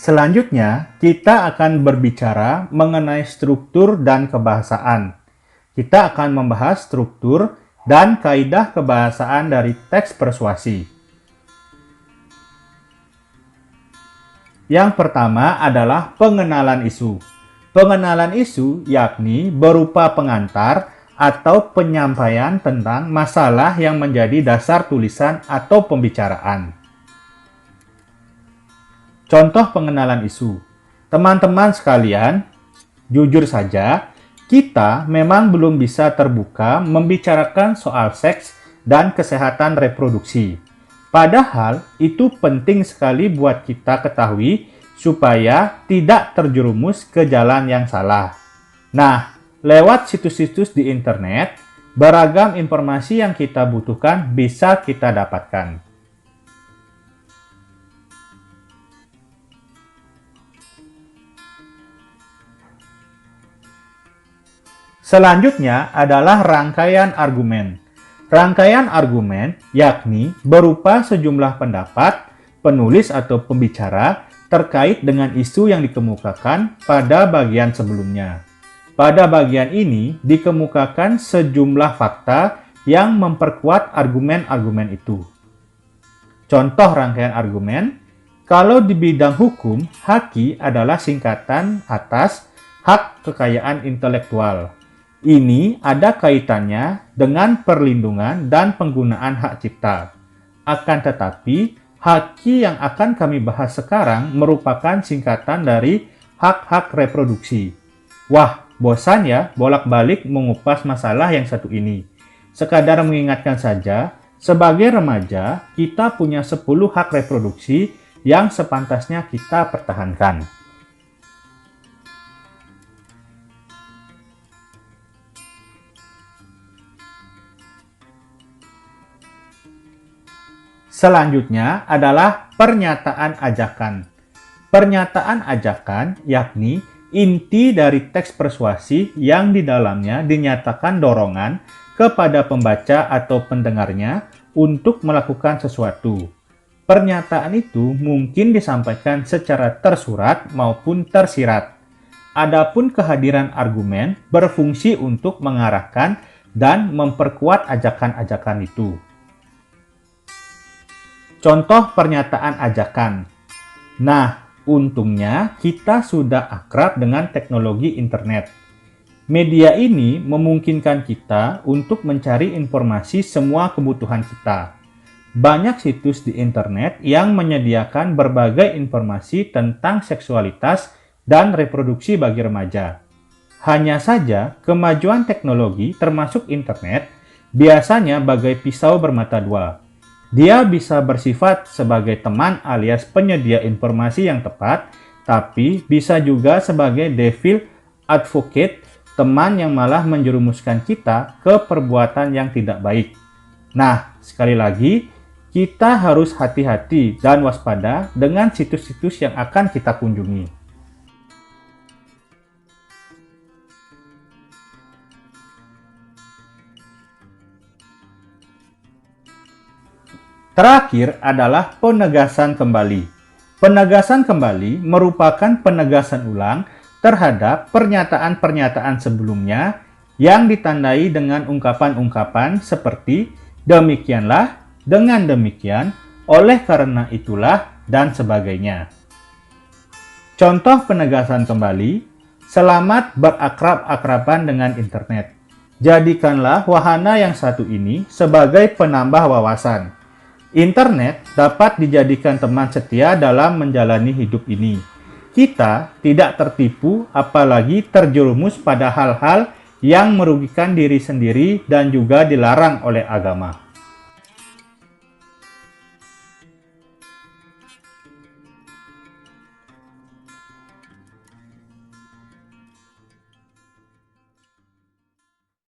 Selanjutnya, kita akan berbicara mengenai struktur dan kebahasaan. Kita akan membahas struktur dan kaidah kebahasaan dari teks persuasi. Yang pertama adalah pengenalan isu. Pengenalan isu yakni berupa pengantar atau penyampaian tentang masalah yang menjadi dasar tulisan atau pembicaraan. Contoh pengenalan isu. Teman-teman sekalian, jujur saja, kita memang belum bisa terbuka membicarakan soal seks dan kesehatan reproduksi. Padahal itu penting sekali buat kita ketahui supaya tidak terjerumus ke jalan yang salah. Nah, lewat situs-situs di internet, beragam informasi yang kita butuhkan bisa kita dapatkan. Selanjutnya adalah rangkaian argumen. Rangkaian argumen yakni berupa sejumlah pendapat, penulis atau pembicara terkait dengan isu yang dikemukakan pada bagian sebelumnya. Pada bagian ini dikemukakan sejumlah fakta yang memperkuat argumen-argumen itu. Contoh rangkaian argumen, kalau di bidang hukum, haki adalah singkatan atas hak kekayaan intelektual. Ini ada kaitannya dengan perlindungan dan penggunaan hak cipta. Akan tetapi, haki yang akan kami bahas sekarang merupakan singkatan dari hak-hak reproduksi. Wah, bosan ya bolak-balik mengupas masalah yang satu ini. Sekadar mengingatkan saja, sebagai remaja, kita punya 10 hak reproduksi yang sepantasnya kita pertahankan. Selanjutnya adalah pernyataan ajakan. Pernyataan ajakan yakni inti dari teks persuasi yang di dalamnya dinyatakan dorongan kepada pembaca atau pendengarnya untuk melakukan sesuatu. Pernyataan itu mungkin disampaikan secara tersurat maupun tersirat. Adapun kehadiran argumen berfungsi untuk mengarahkan dan memperkuat ajakan-ajakan itu. Contoh pernyataan ajakan. Nah, untungnya kita sudah akrab dengan teknologi internet. Media ini memungkinkan kita untuk mencari informasi semua kebutuhan kita. Banyak situs di internet yang menyediakan berbagai informasi tentang seksualitas dan reproduksi bagi remaja. Hanya saja, kemajuan teknologi termasuk internet biasanya bagai pisau bermata dua. Dia bisa bersifat sebagai teman alias penyedia informasi yang tepat, tapi bisa juga sebagai devil advocate, teman yang malah menjerumuskan kita ke perbuatan yang tidak baik. Nah, sekali lagi, kita harus hati-hati dan waspada dengan situs-situs yang akan kita kunjungi. Terakhir adalah penegasan kembali. Penegasan kembali merupakan penegasan ulang terhadap pernyataan-pernyataan sebelumnya yang ditandai dengan ungkapan-ungkapan seperti demikianlah, dengan demikian, oleh karena itulah, dan sebagainya. Contoh penegasan kembali, selamat berakrab-akraban dengan internet. Jadikanlah wahana yang satu ini sebagai penambah wawasan. Internet dapat dijadikan teman setia dalam menjalani hidup ini. Kita tidak tertipu apalagi terjerumus pada hal-hal yang merugikan diri sendiri dan juga dilarang oleh agama.